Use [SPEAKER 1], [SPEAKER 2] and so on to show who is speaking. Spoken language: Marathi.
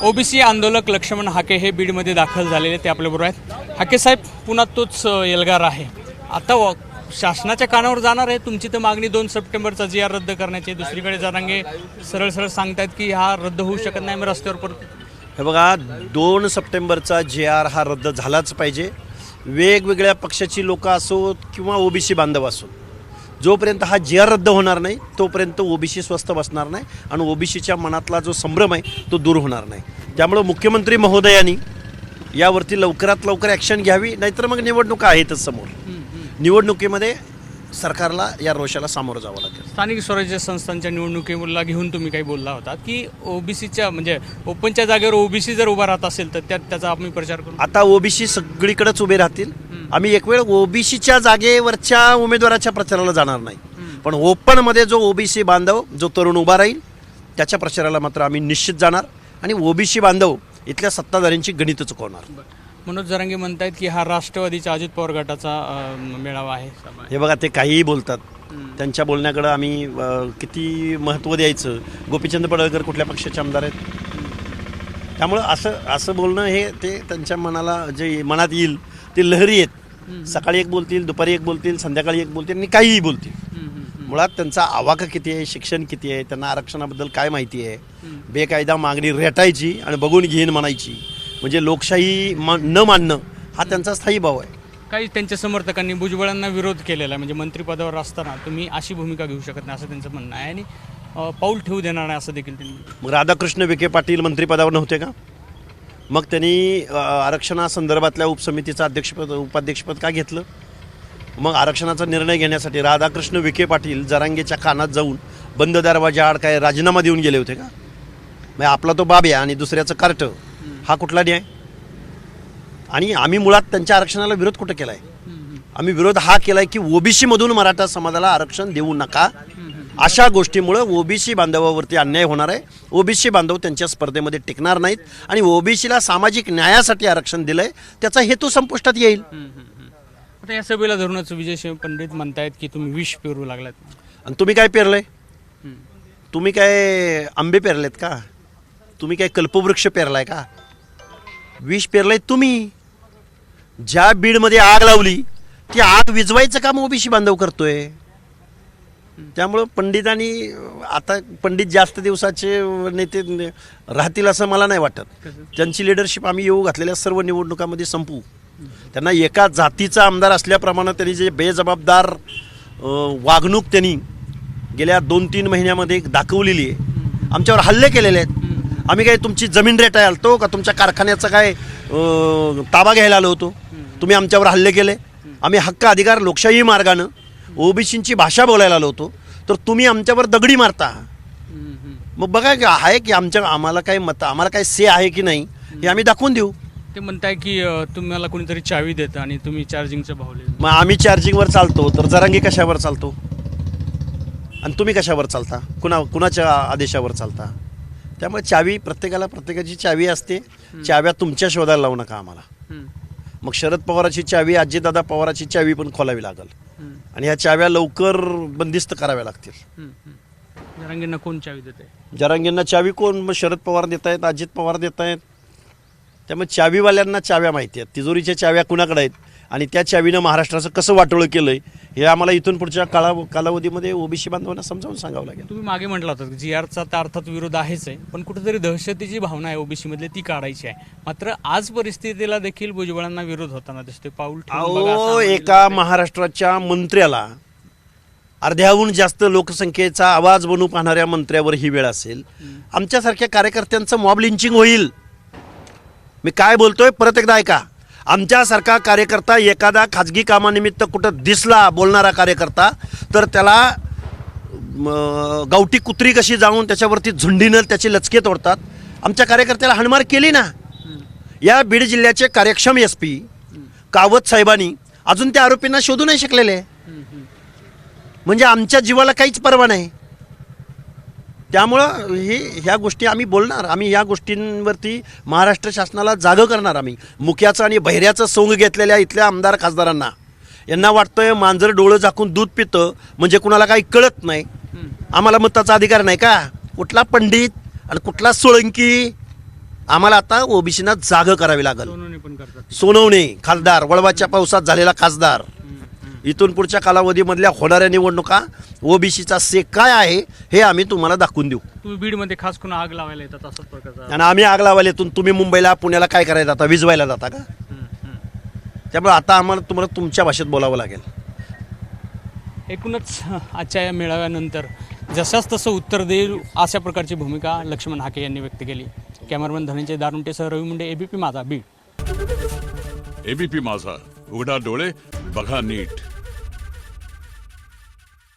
[SPEAKER 1] ओबीसी आंदोलक लक्ष्मण हाके हे बीडमध्ये दाखल झालेले ते आपल्याबरोबर आहेत. हाके साहेब, पुन्हा तोच एल्गार आहे. आता शासनाच्या कानावर जाणार आहे तुमची तर मागणी 2 सप्टेंबरचा जी आर रद्द करण्याची. दुसरीकडे जरांगे सरळ सरळ सांगतायत की हा रद्द होऊ शकत नाही, मी रस्त्यावर परत.
[SPEAKER 2] हे बघा, 2 सप्टेंबरचा जे आर हा रद्द झालाच पाहिजे. वेगवेगळ्या पक्षाची लोक असोत किंवा ओबीसी बांधव असोत, जोपर्यंत हा जे आर रद्द होणार नाही तोपर्यंत ओबीसी स्वस्थ बसणार नाही आणि ओबीसीच्या मनातला जो संभ्रम आहे तो दूर होणार नाही. त्यामुळं मुख्यमंत्री महोदयांनी यावरती लवकरात लवकर ॲक्शन घ्यावी, नाहीतर मग निवडणुका आहेतच समोर. निवडणुकीमध्ये सरकारला या रोषाला सामोरं जावं लागेल.
[SPEAKER 1] स्थानिक स्वराज्य संस्थांच्या निवडणुकीला घेऊन तुम्ही काही बोलला होता की ओबीसीच्या म्हणजे ओपनच्या जागेवर ओबीसी जर उभा राहत असेल तर त्याचा आम्ही प्रचार करू.
[SPEAKER 2] आता ओबीसी सगळीकडेच उभे राहतील. आम्ही एक वेळ ओबीसीच्या जागेवरच्या उमेदवाराच्या प्रचाराला जाणार नाही, पण ओपनमध्ये जो ओबीसी बांधव, जो तरुण उभा राहील त्याच्या प्रचाराला मात्र आम्ही निश्चित जाणार आणि ओबीसी बांधव इथल्या सत्ताधाऱ्यांची गणितं चुकवणार.
[SPEAKER 1] मनोज जरांगे म्हणतायत की हा राष्ट्रवादीच्या अजित पवार गटाचा मेळावा आहे.
[SPEAKER 2] हे बघा, ते काहीही बोलतात. त्यांच्या बोलण्याकडं आम्ही किती महत्त्व द्यायचं. गोपीचंद पडळकर कुठल्या पक्षाचे आमदार आहेत? त्यामुळं असं बोलणं हे ते त्यांच्या मनाला जे मनात येईल ते लहरी आहेत. सकाळी एक बोलतील, दुपारी एक बोलतील, संध्याकाळी एक बोलतील आणि काहीही बोलतील. मुळात त्यांचा आवाका किती आहे, शिक्षण किती आहे, त्यांना आरक्षणाबद्दल काय माहिती आहे. बेकायदा मागणी रेटायची आणि बघून घेईन म्हणायची, म्हणजे लोकशाही न मानणं हा त्यांचा स्थायी भाव आहे.
[SPEAKER 1] काही त्यांच्या समर्थकांनी भुजबळांना विरोध केलेला आहे, म्हणजे मंत्रिपदावर असताना तुम्ही अशी भूमिका घेऊ शकत नाही असं त्यांचं म्हणणं आहे आणि पाऊल ठेवू देणार नाही असं देखील त्यांनी.
[SPEAKER 2] मग राधाकृष्ण विखे पाटील मंत्रिपदावर नव्हते का? मग त्यांनी आरक्षणासंदर्भातल्या उपसमितीचं उपाध्यक्षपद का घेतलं? मग आरक्षणाचा निर्णय घेण्यासाठी राधाकृष्ण विखे पाटील जरांगेच्या कानात जाऊन बंद दरवाजा आड काय राजीनामा देऊन गेले होते का? मग आपला तो बाब्या आणि दुसऱ्याचं कार्ट, हा कुठला न्याय? आणि आम्ही मुळात त्यांच्या आरक्षणाला विरोध कुठं केला आहे? आम्ही विरोध हा केला आहे की ओबीसीमधून मराठा समाजाला आरक्षण देऊ नका. अशा गोष्टीमुळं ओबीसी बांधवावरती अन्याय होणार आहे. ओबीसी बांधव त्यांच्या स्पर्धेमध्ये टिकणार नाहीत आणि ओबीसीला सामाजिक न्यायासाठी आरक्षण दिलंय त्याचा हेतू संपुष्टात येईल.
[SPEAKER 1] आता या सभेला धरूनच विजय पंडित म्हणतायत की तुम्ही विष पेरू लागलात.
[SPEAKER 2] आणि तुम्ही काय पेरलंय? तुम्ही काय आंबे पेरलेत का? तुम्ही काय कल्पवृक्ष पेरलाय का? विष पेरलंय तुम्ही. ज्या बीडमध्ये आग लावली ती आग विझवायचं काम ओबीसी बांधव करतोय. त्यामुळं पंडितांनी आता पंडित जास्त दिवसाचे नेते राहतील असं मला नाही वाटत. त्यांची लिडरशिप आम्ही येऊ घातलेल्या सर्व निवडणुकांमध्ये संपवू. त्यांना एका जातीचा आमदार असल्याप्रमाणे त्यांनी जे बेजबाबदार वागणूक त्यांनी गेल्या 2-3 महिन्यामध्ये दाखवलेली आहे. आमच्यावर हल्ले केलेले आहेत. आम्ही काय तुमची जमीन रेटायला आलतो का? तुमच्या कारखान्याचा काय ताबा घ्यायला आलो होतो? तुम्ही आमच्यावर हल्ले केले. आम्ही हक्क अधिकार लोकशाही मार्गानं ओबीसींची भाषा बोलायला आलो होतो, तर तुम्ही आमच्यावर दगडी मारता. मग बघा की आहे की आम्हाला काय मत, आम्हाला काय से आहे की नाही हे आम्ही दाखवून देऊ.
[SPEAKER 1] ते म्हणताय की तुम्हाला कोणीतरी चावी देतं आणि तुम्ही चार्जिंगचं भावले.
[SPEAKER 2] मग आम्ही चार्जिंगवर चालतो तर जरांगे कशावर चालतो आणि तुम्ही कशावर चालता? कुणाच्या आदेशावर चालता? त्यामुळे चावी प्रत्येकाची चावी असते. चाव्या तुमच्या शोधायला लावू नका आम्हाला. मग शरद पवाराची चावी, अजितदादा पवाराची चावी पण खोलावी लागेल आणि ह्या चाव्या लवकर बंदिस्त कराव्या लागतील.
[SPEAKER 1] जरांगेंना कोण चावी देते?
[SPEAKER 2] जरांगेंना चावी कोण? मग शरद पवार देत आहेत, अजित पवार देत आहेत. त्यामुळे चावीवाल्यांना चाव्या माहिती आहेत, तिजोरीच्या चाव्या कुणाकडे आहेत आणि त्या चावीनं महाराष्ट्राचं कसं वाटोळं केलंय हे आम्हाला इथून पुढच्या कालावधीमध्ये ओबीसी बांधवांना समजावून सांगावं लागेल.
[SPEAKER 1] तुम्ही मागे म्हटलं होतं जी आरचा तर अर्थात विरोध आहेच आहे, पण कुठेतरी दहशतीची भावना आहे ओबीसी मधली ती काढायची आहे. मात्र आज परिस्थितीला देखील भुजबळांना विरोध होताना दिसते. पाऊल
[SPEAKER 2] एका महाराष्ट्राच्या मंत्र्याला, अर्ध्याहून जास्त लोकसंख्येचा आवाज बनू पाहणाऱ्या मंत्र्यावर ही वेळ असेल. आमच्यासारख्या कार्यकर्त्यांचं मॉब लिंचिंग होईल. मी काय बोलतोय परत एकदा ऐका. आमच्यासारखा कार्यकर्ता एखादा खाजगी कामानिमित्त कुठं दिसला बोलणारा कार्यकर्ता तर त्याला गावठी कुत्री कशी जाऊन त्याच्यावरती झुंडीनं त्याचे लचके तोडतात. आमच्या कार्यकर्त्याला हाणमार केली ना. या बीड जिल्ह्याचे कार्यक्षम SP कावत साहेबांनी अजून त्या आरोपींना शोधू नाही शकलेले. म्हणजे आमच्या जीवाला काहीच पर्वा नाही. त्यामुळं ह्या गोष्टी आम्ही बोलणार. आम्ही ह्या गोष्टींवरती महाराष्ट्र शासनाला जागं करणार. आम्ही मुक्याचं आणि बहिऱ्याचं सोंग घेतलेल्या इथल्या आमदार खासदारांना यांना वाटतंय मांजर डोळं झाकून दूध पितं म्हणजे कुणाला काही कळत नाही. आम्हाला मताचा अधिकार नाही का? कुठला पंडित आणि कुठला सोळंकी? आम्हाला आता ओबीसीना जाग करावी लागेल.
[SPEAKER 1] सोनवणे पण करतात.
[SPEAKER 2] सोनवणे खासदार, वळवाच्या पावसात झालेला खासदार, इथून पुढच्या कालावधीमधल्या होणाऱ्या निवडणुका ओबीसीचा से काय आहे हे आम्ही तुम्हाला दाखवून देऊ.
[SPEAKER 1] तुम्ही बीडमध्ये खास करून आग लावायला येतात असाच प्रकारचा.
[SPEAKER 2] आणि आम्ही आग लावायला येतो, तुम्ही मुंबईला पुण्याला काय करायला जाता, विजवायला जाता का? त्यामुळे आता आम्हाला तुम्हाला तुमच्या भाषेत बोलावं लागेल.
[SPEAKER 1] एकूणच आजच्या या मेळाव्यानंतर जशाच तसं उत्तर देईल अशा प्रकारची भूमिका लक्ष्मण हाके यांनी व्यक्त केली. कॅमेरामॅन धनंजय दारुंटेसह रवी मुंडे, एबीपी माझा, बीड.
[SPEAKER 3] एबीपी माझा, उघडा डोळे बघा नीट.